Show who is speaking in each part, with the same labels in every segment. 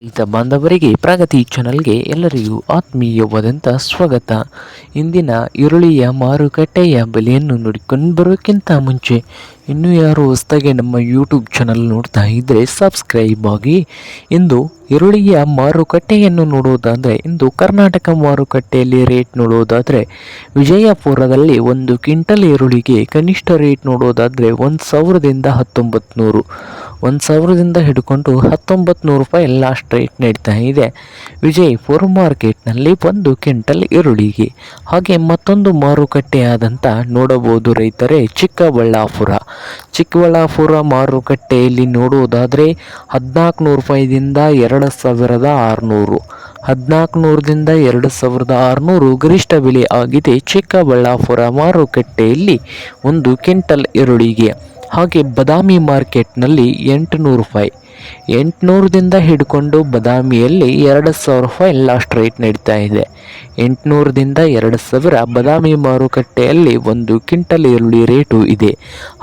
Speaker 1: ರೈತ ಬಾಂಧವರಿಗೆ ಪ್ರಗತಿ ಚಾನಲ್ಗೆ ಎಲ್ಲರಿಗೂ ಆತ್ಮೀಯವಾದಂಥ ಸ್ವಾಗತ. ಇಂದಿನ ಈರುಳ್ಳಿಯ ಮಾರುಕಟ್ಟೆಯ ಬೆಲೆಯನ್ನು ನೋಡಿಕೊಂಡು ಬರೋಕ್ಕಿಂತ ಮುಂಚೆ ಇನ್ನೂ ಯಾರು ಹೊಸದಾಗಿ ನಮ್ಮ ಯೂಟ್ಯೂಬ್ ಚಾನಲ್ ನೋಡ್ತಾ ಇದ್ದರೆ ಸಬ್ಸ್ಕ್ರೈಬ್ ಆಗಿ. ಇಂದು ಈರುಳ್ಳಿಯ ಮಾರುಕಟ್ಟೆಯನ್ನು ನೋಡುವುದಾದರೆ ಇಂದು ಕರ್ನಾಟಕ ಮಾರುಕಟ್ಟೆಯಲ್ಲಿ ರೇಟ್ ನೋಡುವುದಾದರೆ ವಿಜಯಪುರದಲ್ಲಿ ಒಂದು ಕ್ವಿಂಟಲ್ ಈರುಳ್ಳಿಗೆ ಕನಿಷ್ಠ ರೇಟ್ ನೋಡುವುದಾದರೆ 1,000ದಿಂದ 1,000ದಿಂದ ಹಿಡ್ಕೊಂಡು 1,900 ರೂಪಾಯಿ ಲಾಸ್ಟ್ ರೇಟ್ ನೀಡ್ತಾ ಇದೆ ವಿಜಯಪುರ ಮಾರ್ಕೆಟ್ನಲ್ಲಿ ಒಂದು ಕ್ವಿಂಟಲ್ ಈರುಳ್ಳಿಗೆ. ಹಾಗೆ ಮತ್ತೊಂದು ಮಾರುಕಟ್ಟೆ ಆದಂಥ ನೋಡಬಹುದು ರೈತರೇ, ಚಿಕ್ಕಬಳ್ಳಾಪುರ ಮಾರುಕಟ್ಟೆಯಲ್ಲಿ ನೋಡುವುದಾದರೆ 1,400 ರೂಪಾಯಿದಿಂದ 2,600, 1,400ದಿಂದ 2,600 ಗರಿಷ್ಠ ಬೆಲೆ ಆಗಿದೆ ಚಿಕ್ಕಬಳ್ಳಾಪುರ ಮಾರುಕಟ್ಟೆಯಲ್ಲಿ ಒಂದು ಕ್ವಿಂಟಲ್ ಈರುಳ್ಳಿಗೆ. ಹಾಗೆ ಬಾದಾಮಿ ಮಾರ್ಕೆಟ್ನಲ್ಲಿ 800 ರೂಪಾಯಿ, 800ದಿಂದ ಹಿಡ್ಕೊಂಡು ಬಾದಾಮಿಯಲ್ಲಿ 2,000 ರೂಪಾಯಿ ಲಾಸ್ಟ್ ರೇಟ್ ನೀಡ್ತಾ ಇದೆ. 800ದಿಂದ 2,000 ಬಾದಾಮಿ ಮಾರುಕಟ್ಟೆಯಲ್ಲಿ ಒಂದು ಕ್ವಿಂಟಲ್ ಈರುಳ್ಳಿ ರೇಟು ಇದೆ.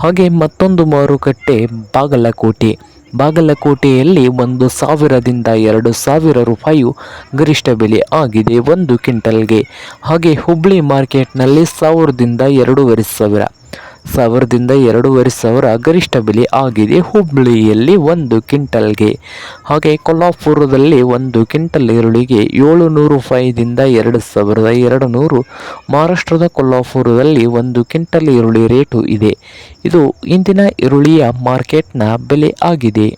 Speaker 1: ಹಾಗೆ ಮತ್ತೊಂದು ಮಾರುಕಟ್ಟೆ ಬಾಗಲಕೋಟೆಯಲ್ಲಿ 1,000ದಿಂದ 2,000 ರೂಪಾಯಿ ಗರಿಷ್ಠ ಬೆಲೆ ಆಗಿದೆ ಒಂದು ಕ್ವಿಂಟಲ್ಗೆ. ಹಾಗೆ ಹುಬ್ಳಿ ಮಾರ್ಕೆಟ್ನಲ್ಲಿ 1,000ದಿಂದ 2,500 ಗರಿಷ್ಠ ಬೆಲೆ ಆಗಿದೆ ಹುಬ್ಳಿಯಲ್ಲಿ ಒಂದು ಕ್ವಿಂಟಲ್ಗೆ. ಹಾಗೆ ಕೊಲ್ಹಾಪುರದಲ್ಲಿ ಒಂದು ಕ್ವಿಂಟಲ್ ಈರುಳ್ಳಿಗೆ 700 ರೂಪಾಯಿದಿಂದ 2,200, ಮಹಾರಾಷ್ಟ್ರದ ಕೊಲ್ಹಾಪುರದಲ್ಲಿ ಒಂದು ಕ್ವಿಂಟಲ್ ಈರುಳ್ಳಿ ರೇಟು ಇದೆ. ಇದು ಇಂದಿನ ಈರುಳ್ಳಿಯ ಮಾರ್ಕೆಟ್ನ ಬೆಲೆ ಆಗಿದೆ.